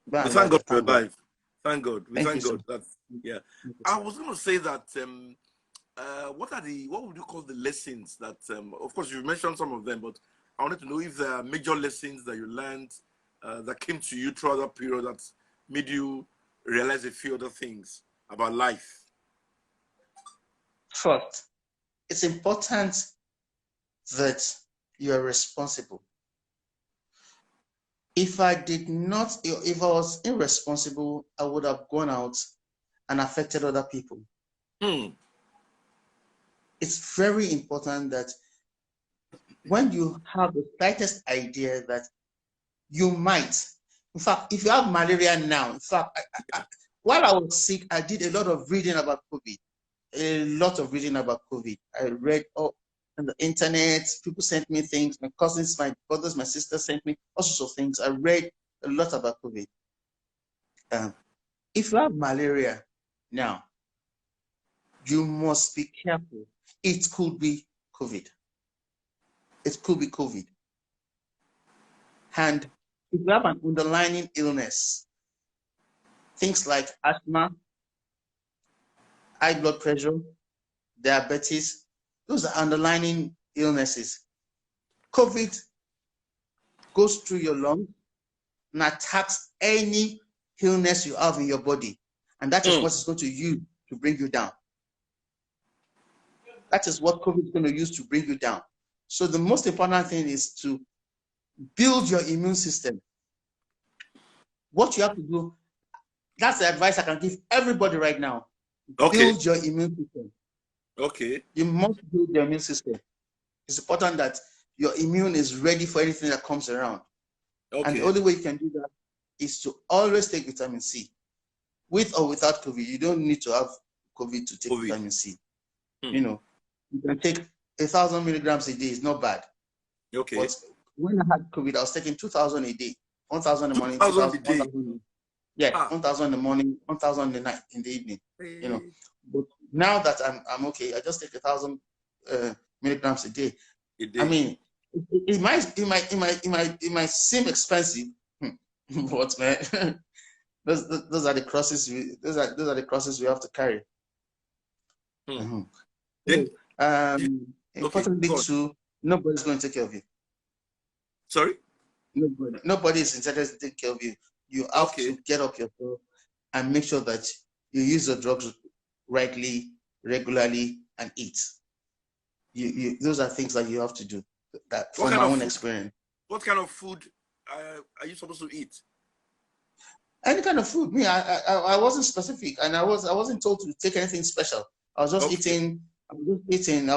By We and thank large, God I we're thank God. alive. Thank God. We Thank you thank so God. much. That's yeah. Thank you, I sir. was going to say that what would you call the lessons that of course you mentioned some of them, but I wanted to know if there are major lessons that you learned that came to you throughout that period that made you realize a few other things about life. First, it's important that you are responsible. If I was irresponsible, I would have gone out and affected other people. It's very important that when you have the slightest idea that you might, in fact, if you have malaria now, in fact, while I was sick, I did a lot of reading about COVID. A lot of reading about COVID. I read on the internet, people sent me things, my cousins, my brothers, my sisters sent me all sorts of things. I read a lot about COVID. If you have malaria now, you must be careful. It could be COVID. It could be COVID. And if you have an underlying illness, things like asthma, high blood pressure, diabetes, those are underlying illnesses. COVID goes through your lungs and attacks any illness you have in your body. And that is what it's going to use to bring you down. That is what COVID is going to use to bring you down. So the most important thing is to build your immune system. What you have to do, that's the advice I can give everybody right now. Okay. Build your immune system. Okay. You must build your immune system. It's important that your immune is ready for anything that comes around. Okay. And the only way you can do that is to always take vitamin C. With or without COVID, you don't need to have COVID to take vitamin C. You know, you can take 1,000 milligrams a day, it's not bad. Okay. But when I had COVID, I was taking 2,000 a day, 1,000 in the morning, 2,000 a day. 1,000. Yeah, 1,000 in the morning, 1,000 in the night, in the evening. You know, but now that I'm okay, I just take 1,000 milligrams a day. I mean, it might seem expensive, but man, those are the crosses those are the crosses we have to carry. Importantly too, nobody's going to take care of you. Sorry? Nobody is intended to take care of you. You have to get up yourself and make sure that you use the drugs rightly, regularly, and eat. Those are things that you have to do. That from my own experience. What kind of food are you supposed to eat? Any kind of food. Me, I wasn't specific, and I wasn't told to take anything special. I was just eating. I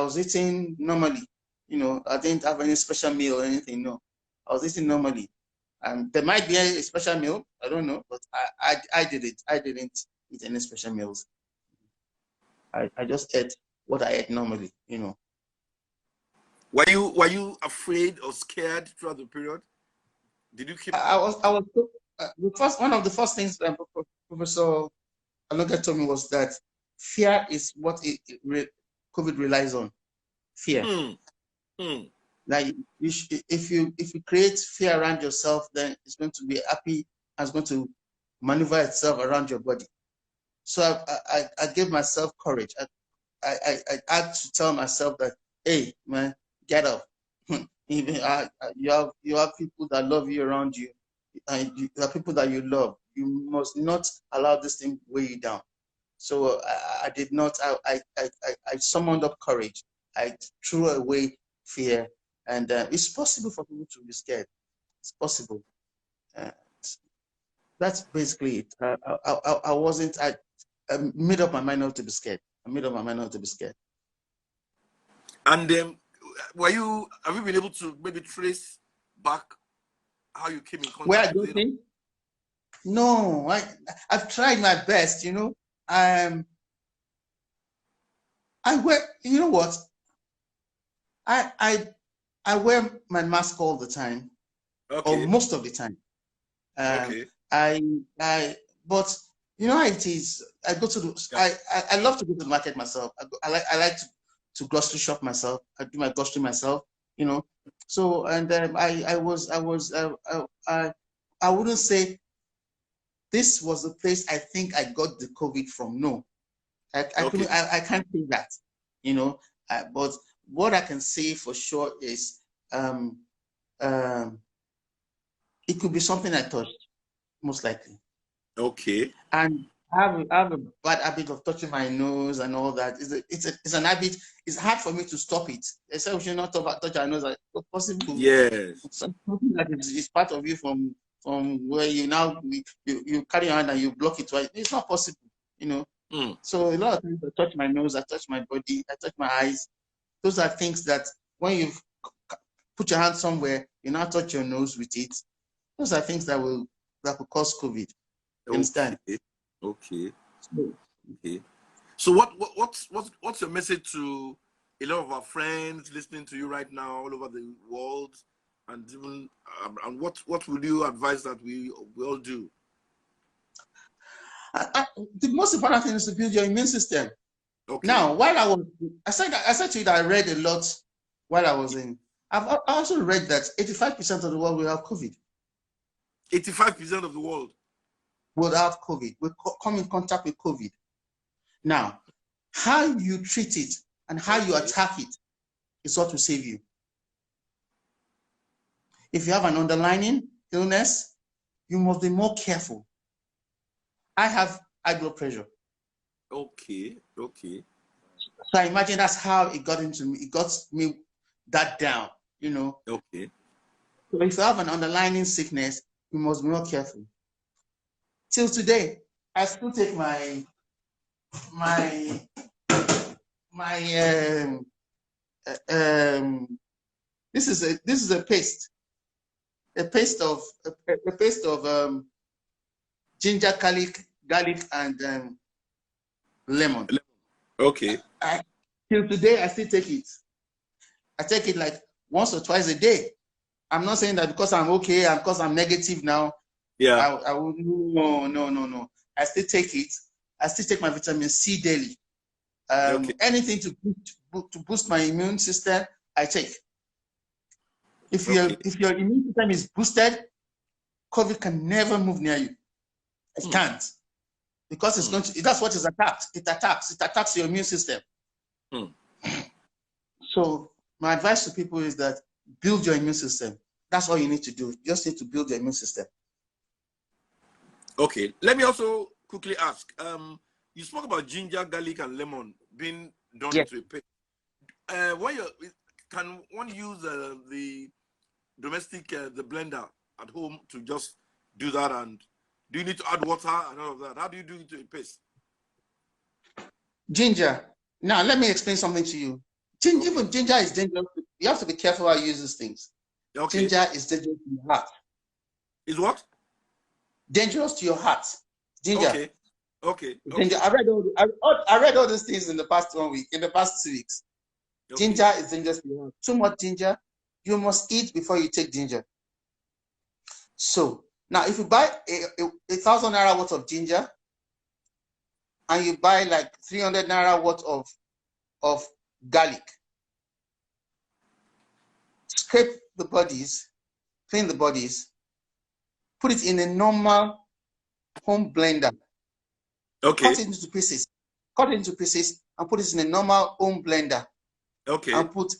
was eating normally. You know, I didn't have any special meal or anything. No, I was eating normally. And there might be a special meal. I don't know, but I didn't eat any special meals. I just ate what I ate normally. You know. Were you afraid or scared throughout the period? Did you keep? I was. One of the first things that Professor Aloga told me was that fear is what COVID relies on. Fear. Like if you create fear around yourself, then it's going to be happy and it's going to maneuver itself around your body. So I gave myself courage. I had to tell myself that, hey man, get up. You have people that love you around you, and there are people that you love. You must not allow this thing weigh you down. So I did not. I summoned up courage. I threw away fear, and it's possible for people to be scared. It's possible. That's basically it. I wasn't. I made up my mind not to be scared. I made up my mind not to be scared. And have you been able to maybe trace back how you came in contact with it? No, I've tried my best, you know. I wear, you know what? I wear my mask all the time, or most of the time. But you know how it is. I go to the. I love to go to the market myself. I like to grocery shop myself. I do my grocery myself. You know. So and I wouldn't say this was the place I think I got the COVID from. No, I can't say that, you know. But what I can say for sure is it could be something I touched, most likely. Okay. And I have a bad habit of touching my nose and all that. It's an habit. It's hard for me to stop it. They say we should not touch our nose. Like, possible. Yes. Something that is part of you from where you now you carry your hand and you block it. Right? It's not possible, you know. So a lot of times I touch my nose, I touch my body, I touch my eyes. Those are things that when you put your hand somewhere, you now touch your nose with it. Those are things that will cause COVID. You understand? Okay. So what's your message to a lot of our friends listening to you right now all over the world, and even and what would you advise that we all do? The most important thing is to build your immune system. Okay. Now, while I said to you that I read a lot while I was in. I also read that 85% of the world will have COVID. 85% of the world will have COVID, will come in contact with COVID. Now, how you treat it and how you attack it is what will save you. If you have an underlying illness, you must be more careful. I have high blood pressure. Okay. So I imagine that's how it got into me. It got me that down, you know. Okay. So if you have an underlying sickness, you must be more careful. Till today, I still take this is a paste of ginger, garlic, and lemon. Okay. Till today, I still take it. I take it like once or twice a day. I'm not saying that because I'm okay and because I'm negative now. Yeah. I will no. I still take it. I still take my vitamin C daily. Anything to boost my immune system, I take. If your immune system is boosted, COVID can never move near you. It can't, because it's going to. That's what is attacked. It attacks your immune system. So my advice to people is that build your immune system. That's all you need to do. You just need to build your immune system. Okay. Let me also quickly ask. You spoke about ginger, garlic, and lemon being done into a paste. Can one use the domestic the blender at home to just do that? And do you need to add water and all of that? How do you do it to a paste? Ginger. Now let me explain something to you. Even ginger is dangerous. You have to be careful how you use these things. Ginger is dangerous to your heart. Is what? Dangerous to your heart. Ginger. Okay. Ginger. I read all these things in the past 1 week, in the past 2 weeks. Ginger is dangerous to your heart. Too much ginger, you must eat before you take ginger. So now, if you buy a 1,000 naira worth of ginger, and you buy like 300 naira worth of garlic, scrape the bodies, clean the bodies, put it in a normal home blender. Cut it into pieces. And put it in a normal home blender. And put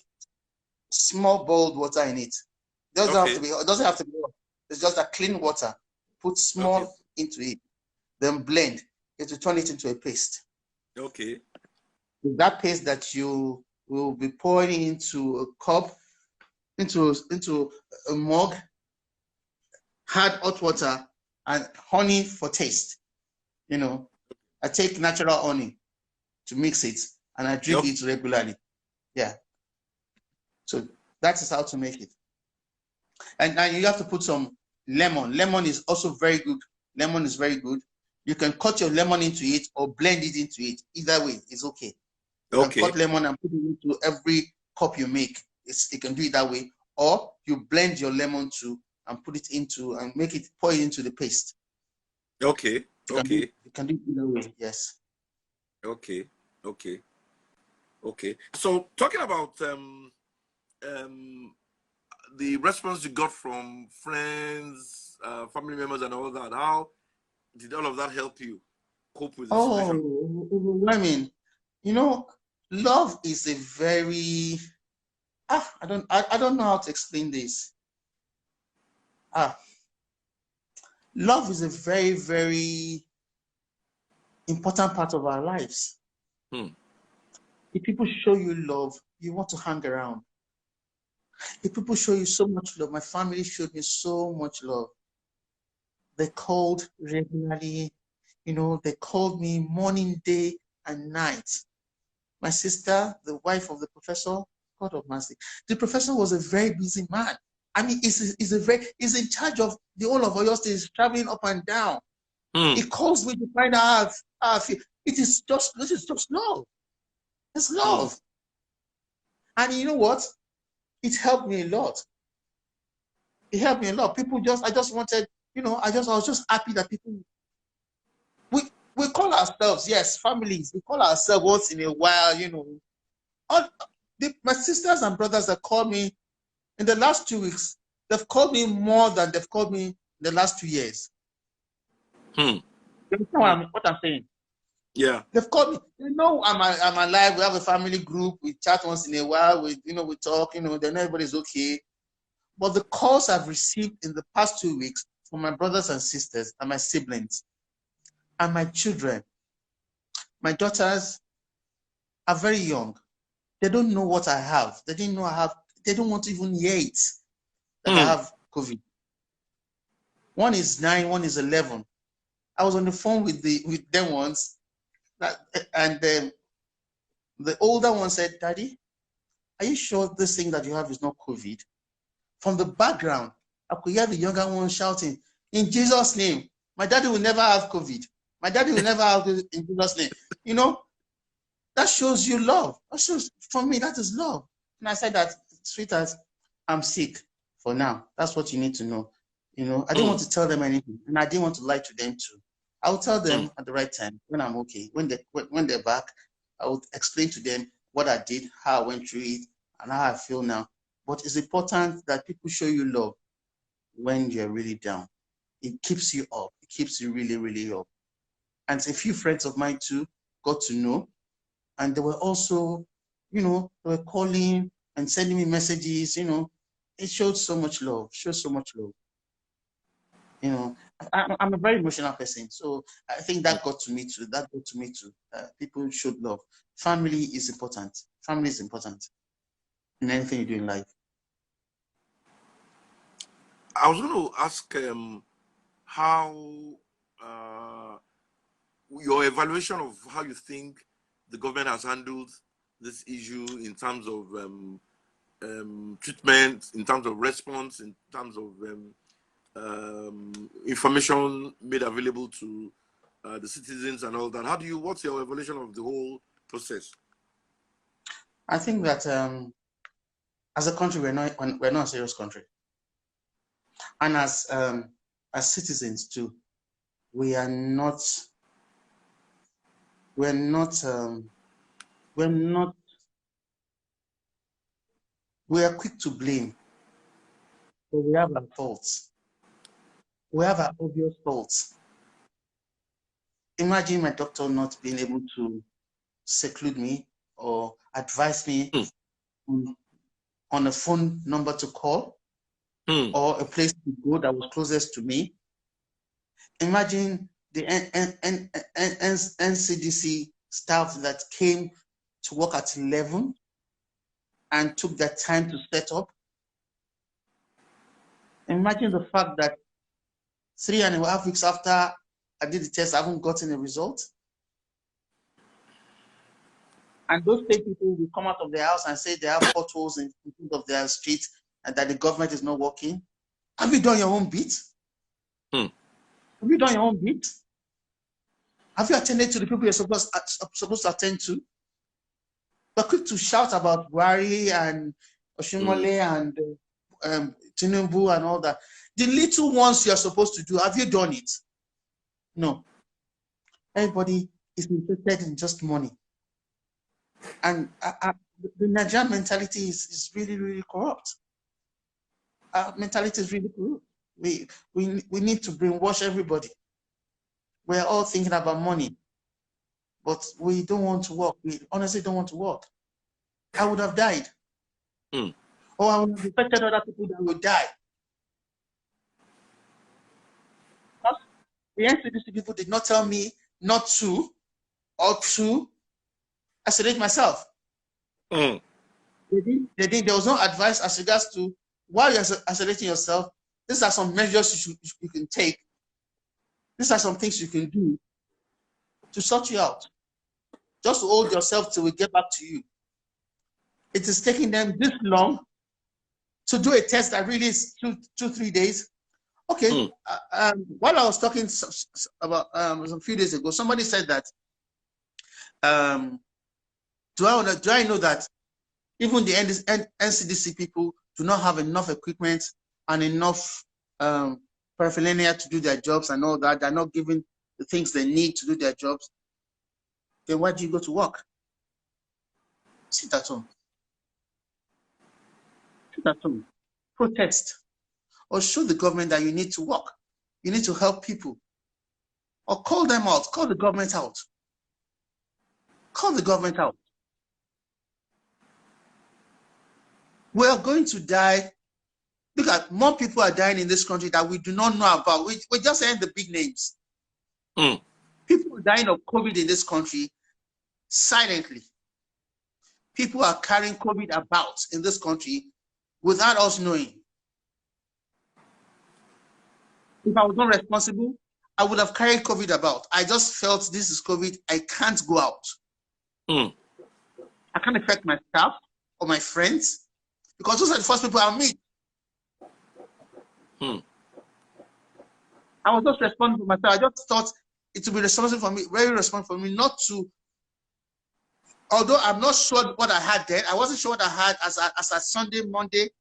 small boiled water in it. It doesn't have to be hot. It's just a clean water. Put small into it. Then blend. It will turn it into a paste. With that paste that you will be pouring into a cup, into a mug, add hot water and honey for taste. You know, I take natural honey to mix it, and I drink it regularly. Yeah. So that is how to make it. And now you have to put some lemon. Lemon is also very good. Lemon is very good. You can cut your lemon into it or blend it into it. Either way, it's okay. You can cut lemon and put it into every cup you make. You can do it that way. Or you blend your lemon too and put it into and pour it into the paste. You can do it either way, yes. Okay. So talking about the response you got from friends, family members, and all that, how did all of that help you cope with the situation? Oh, overwhelming. You know, love is a very I don't know how to explain this. Love is a very, very important part of our lives. If people show you love, you want to hang around. If people show you so much love, my family showed me so much love. They called regularly, you know, they called me morning, day, and night. My sister, the wife of the professor, God of mercy, the professor was a very busy man. I mean, he's in charge of the whole of Oyo State, traveling up and down. He calls me to find out how I feel. This is just love. It's love. And you know what? It helped me a lot. It helped me a lot. I just wanted, you know, I was just happy that people, we call ourselves, yes, families. We call ourselves once in a while, you know. My sisters and brothers that call me in the last 2 weeks, they've called me more than they've called me in the last 2 years. You understand what I'm saying? Yeah. They've called me. They know I'm alive. We have a family group. We chat once in a while. We talk. You know, then everybody's okay. But the calls I've received in the past 2 weeks from my brothers and sisters and my siblings and my children, my daughters are very young. They don't know what I have. They didn't know I have. They don't want to even hear it that I have COVID. One is 9, one is 11. I was on the phone with them once, and the older one said, "Daddy, are you sure this thing that you have is not COVID?" From the background, I could hear the younger one shouting, "In Jesus' name, my daddy will never have COVID. My daddy will never have COVID in Jesus' name." You know, that shows you love. That shows, for me, that is love. And I said that, "Sweetheart, I'm sick for now. That's what you need to know." You know, I didn't want to tell them anything, and I didn't want to lie to them too. I will tell them at the right time when I'm okay. When they're back, I will explain to them what I did, how I went through it, and how I feel now. But it's important that people show you love when you're really down. It keeps you up. It keeps you really, really up. And a few friends of mine too got to know, and they were also, you know, they were calling and sending me messages. You know, it showed so much love. Shows so much love. You know, I'm a very emotional person, so I think that got to me too. People showed love. Family is important. Family is important in anything you do in life. I was going to ask how your evaluation of how you think the government has handled this issue in terms of treatment, in terms of response, in terms of information made available to the citizens and all that. What's your evaluation of the whole process? I think that as a country, we're not a serious country, and as citizens too, we are quick to blame, but we have our faults. We have our obvious faults. Imagine my doctor not being able to seclude me or advise me on a phone number to call or a place to go that was closest to me. Imagine the NCDC staff that came to work at 11 and took their time to set up. Imagine the fact that 3.5 weeks after I did the test, I haven't gotten a result. And those same people will come out of their house and say they have potholes in front of their street and that the government is not working. Have you done your own bit? Have you done your own bit? Have you attended to the people you're supposed to attend to? But quick to shout about Buhari and Oshimole and Tinubu and all that. The little ones you're supposed to do, have you done it? No. Everybody is interested in just money. And the Nigerian mentality is really, really corrupt. Our mentality is really corrupt. We need to brainwash everybody. We're all thinking about money, but we don't want to work. We honestly don't want to work. I would have died. Or I would have affected other people that would die. The NCDC people did not tell me not to or to isolate myself. They didn't. There was no advice as regards to while you're isolating yourself, these are some measures you can take. These are some things you can do to sort you out. Just to hold yourself till we get back to you. It is taking them this long to do a test that really is 2-3 days. Okay, while I was talking about a few days ago, somebody said that, do I know that even the NCDC people do not have enough equipment and enough paraphernalia to do their jobs and all that? They're not given the things they need to do their jobs. Then why do you go to work? Sit at home. Sit at home. Protest. Or show the government that you need to work. You need to help people. Or call them out. Call the government out. Call the government out. We are going to die. Look at, more people are dying in this country that we do not know about. We're just saying the big names. People are dying of COVID in this country silently. People are carrying COVID about in this country without us knowing. If I was not responsible, I would have carried COVID about. I just felt this is COVID. I can't go out. I can't affect my staff or my friends because those are the first people I'll meet. I was just responsible for myself. I just thought it would be responsible for me, very responsible for me not to. Although I'm not sure what I had then, I wasn't sure what I had as a Sunday, Monday,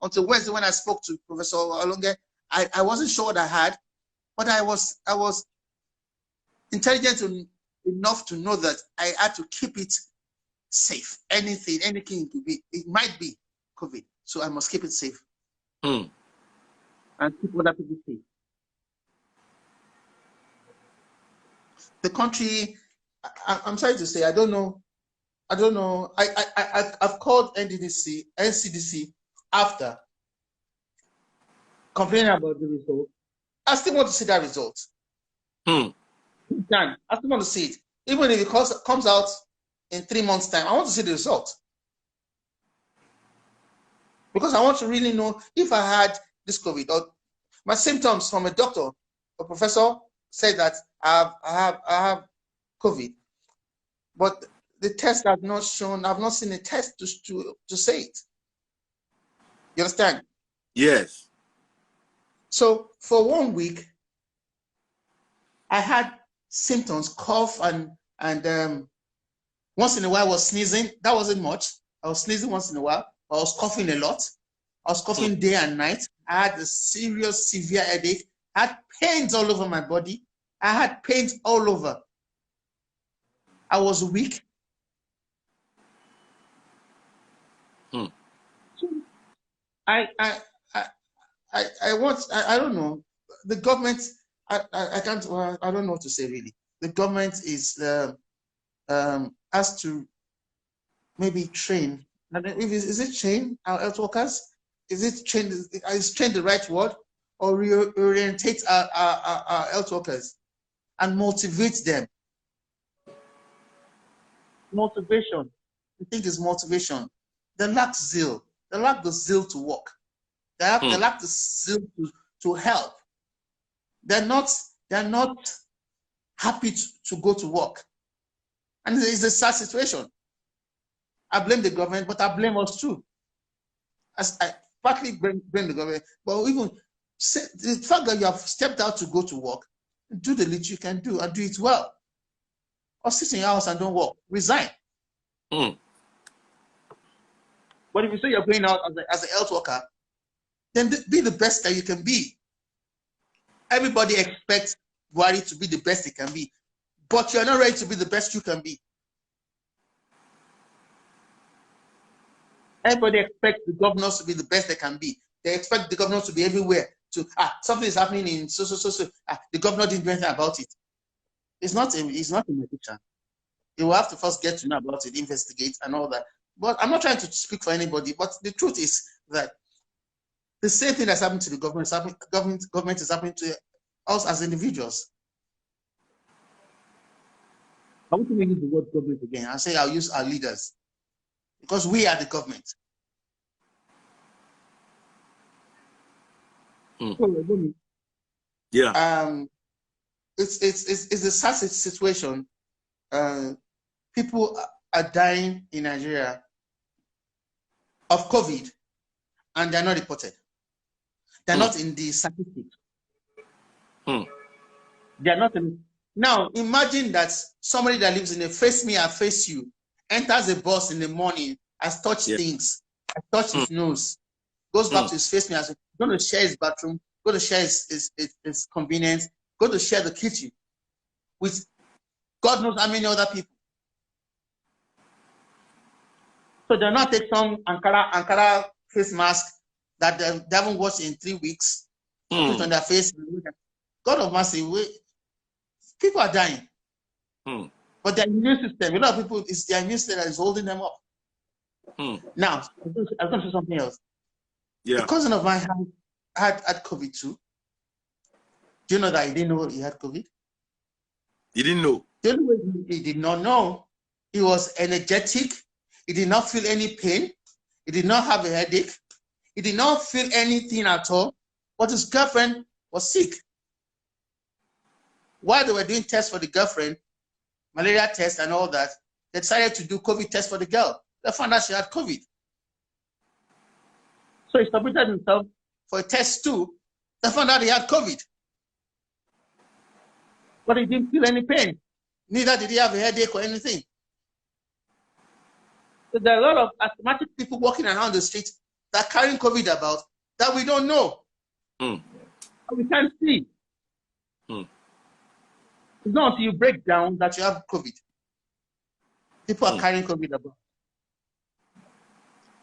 until Wednesday when I spoke to Professor Olunge. I wasn't sure what I had, but I was intelligent enough to know that I had to keep it safe. Anything could be. It might be COVID, so I must keep it safe and keep other people safe. The country, I'm sorry to say, I don't know. I've called NCDC after complaining about the result. I still want to see that result. I still want to see it. Even if it comes out in 3 months' time, I want to see the result. Because I want to really know if I had this COVID or my symptoms from a doctor or professor said that I have COVID. But the test has not shown, I've not seen a test to say it. You understand? Yes. So for 1 week, I had symptoms, cough, and once in a while I was sneezing. That wasn't much. I was sneezing once in a while. I was coughing a lot. I was coughing day and night. I had a serious, severe headache. I had pains all over my body. I had pains all over. I was weak. I don't know. The government, I can't, well, I don't know what to say really. The government is has to maybe train. Is it train our health workers? Is train the right word? Or reorientate our health workers and motivate them? Motivation. I think it's motivation. They lack zeal. They lack the zeal to work. They lack the zeal to help. They're not happy to go to work. And it's a sad situation. I blame the government, but I blame us too. I partly blame the government, but even the fact that you have stepped out to go to work, do the little you can do and do it well. Or sit in your house and don't work. Resign. But if you say you're going out as a health worker, then be the best that you can be. Everybody expects Buhari to be the best he can be, but you're not ready to be the best you can be. Everybody expects the governors to be the best they can be. They expect the governors to be everywhere. Something is happening in so. The governor didn't do anything about it. It's not a magician. You will have to first get to know about it, investigate and all that. But I'm not trying to speak for anybody, but the truth is that the same thing that's happened to the government is happening to us as individuals. I want to use the word government again. I say I'll use our leaders because we are the government. Yeah. It's a sad situation. People are dying in Nigeria of COVID, and they're not reported. They're not in the statistics. They're not in. Now, imagine that somebody that lives in a face me, I face you, enters a bus in the morning, has touched things, has touched his nose, goes back to his face me, has going to share his bathroom, go to share his convenience, go to share the kitchen with God knows how many other people. So they're not take some Ankara face mask that they haven't washed in 3 weeks, put on their face. God of mercy, people are dying. But their immune system, a lot of people, it's their immune system that is holding them up. Now, I'm going to say something else. Yeah. A cousin of mine had COVID too. Do you know that he didn't know he had COVID? He didn't know? The only way he did not know, he was energetic. He did not feel any pain. He did not have a headache. He did not feel anything at all. But his girlfriend was sick. While they were doing tests for the girlfriend, malaria tests and all that, they decided to do COVID tests for the girl. They found out she had COVID. So he submitted himself for a test too. They found out he had COVID. But he didn't feel any pain. Neither did he have a headache or anything. So there are a lot of asthmatic people walking around the street that are carrying COVID about that we don't know. We can't see. It's not until you break down that you have COVID. People are carrying COVID about.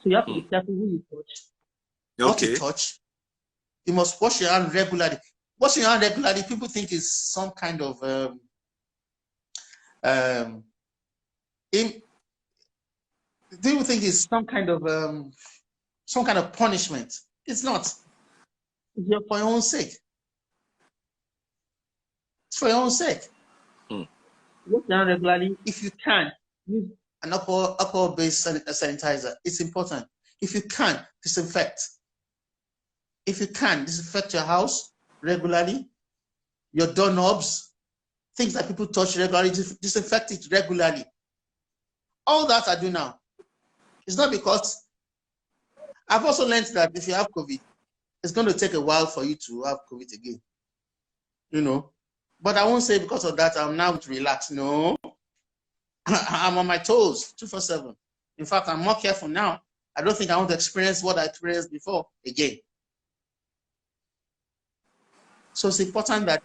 So you have to be careful who you touch. What you touch. You must wash your hand regularly. Washing your hand regularly, people think is some kind of people think it's some kind of punishment. It's not. It's for your own sake. It's for your own sake. Wash your hand regularly. If you can, use an alcohol-based sanitizer. It's important. If you can, disinfect. If you can, disinfect your house regularly, your doorknobs, things that people touch regularly, disinfect it regularly. All that I do now. It's not because I've also learned that if you have COVID, it's going to take a while for you to have COVID again. You know, but I won't say because of that I'm now relaxed. No, I'm on my toes 24/7. In fact, I'm more careful now. I don't think I want to experience what I experienced before again. So it's important that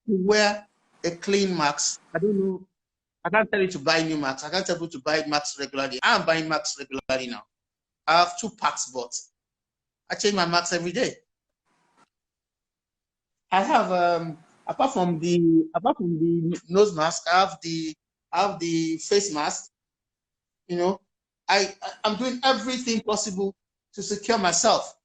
you wear a clean mask. I don't know. I can't tell you to buy new masks. I can't tell you to buy masks regularly. I'm buying masks regularly now. I have 2 packs, but I change my masks every day. I have apart from the nose mask, I have the face mask. You know, I'm doing everything possible to secure myself.